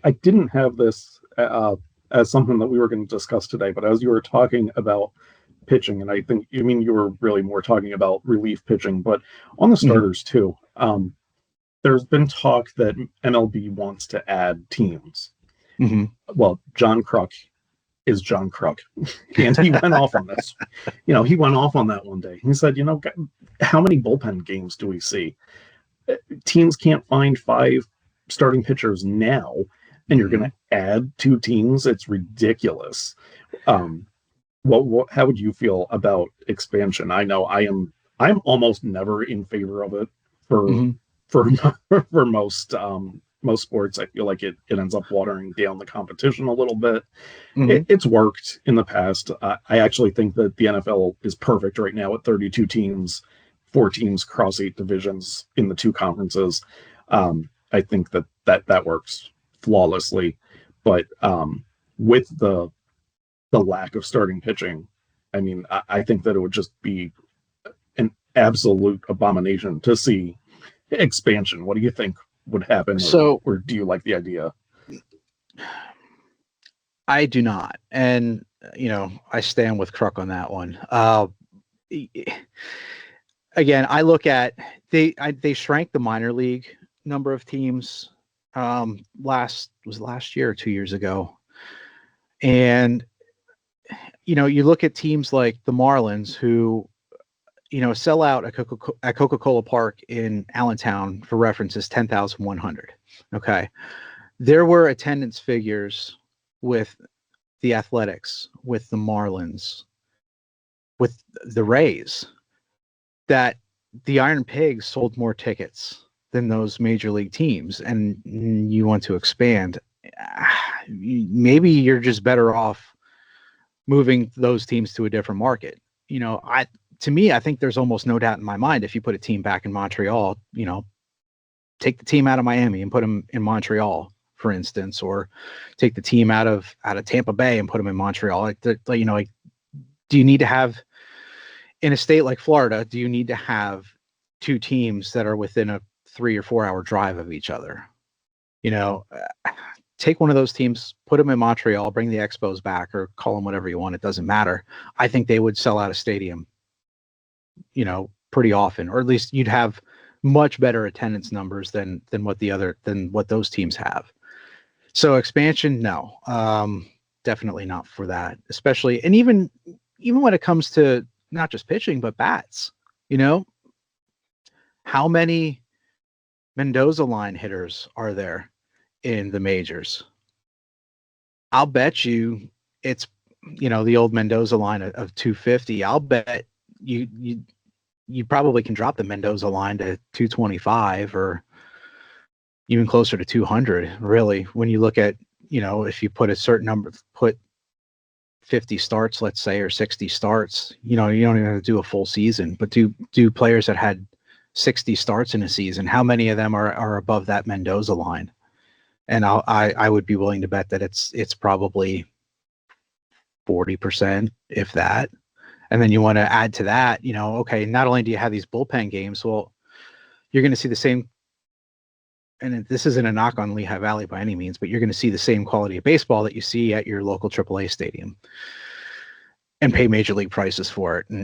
I didn't have this as something that we were going to discuss today, but as you were talking about pitching, and I think you mean you were really more talking about relief pitching, but on the Mhm. starters too. There's been talk that MLB wants to add teams. Mhm. Well, John Kruk is John Kruk, and he went off on this. He went off on that one day. He said, how many bullpen games do we see? Teams can't find five starting pitchers now, and you're going Mhm. to add two teams. It's ridiculous. Um, how would you feel about expansion? I know I'm almost never in favor of it for Mhm. for for most sports. I feel like it ends up watering down the competition a little bit. Mhm. It's worked in the past. I actually think that the NFL is perfect right now at 32 teams, four teams cross eight divisions in the two conferences. I think that works flawlessly. But with the lack of starting pitching, I mean, I think that it would just be an absolute abomination to see expansion. What do you think would happen, So or do you like the idea? I do not, and I stand with Crook on that one. E- Again, I look at they shrank the minor league number of teams last year or 2 years ago, and you look at teams like the Marlins who sell out at Coca-Cola Park in Allentown, for reference, is 10,100. Okay. There were attendance figures with the Athletics, with the Marlins, with the Rays, that the Iron Pigs sold more tickets than those major league teams, and you want to expand. Maybe you're just better off moving those teams to a different market. To me, I think there's almost no doubt in my mind, if you put a team back in Montreal, take the team out of Miami and put them in Montreal, for instance, or take the team out of Tampa Bay and put them in Montreal. Like, do you need to have, in a state like Florida, do you need to have two teams that are within a 3 or 4 hour drive of each other? You know, take one of those teams, put them in Montreal, bring the Expos back, or call them whatever you want. It doesn't matter. I think they would sell out a stadium, pretty often, or at least you'd have much better attendance numbers than what those teams have. So expansion, no, definitely not for that. Especially, and even when it comes to not just pitching but bats, you know, how many Mendoza line hitters are there in the majors? I'll bet you it's the old Mendoza line of 250. I'll bet you probably can drop the Mendoza line to 225 or even closer to 200, really, when you look at, if you put a certain number, put 50 starts, let's say, or 60 starts, you don't even have to do a full season, but do players that had 60 starts in a season, how many of them are above that Mendoza line? And I would be willing to bet that it's probably 40%, if that. And then you want to add to that, okay, not only do you have these bullpen games, well, you're going to see the same, and this isn't a knock on Lehigh Valley by any means, but you're going to see the same quality of baseball that you see at your local AAA stadium and pay major league prices for it. And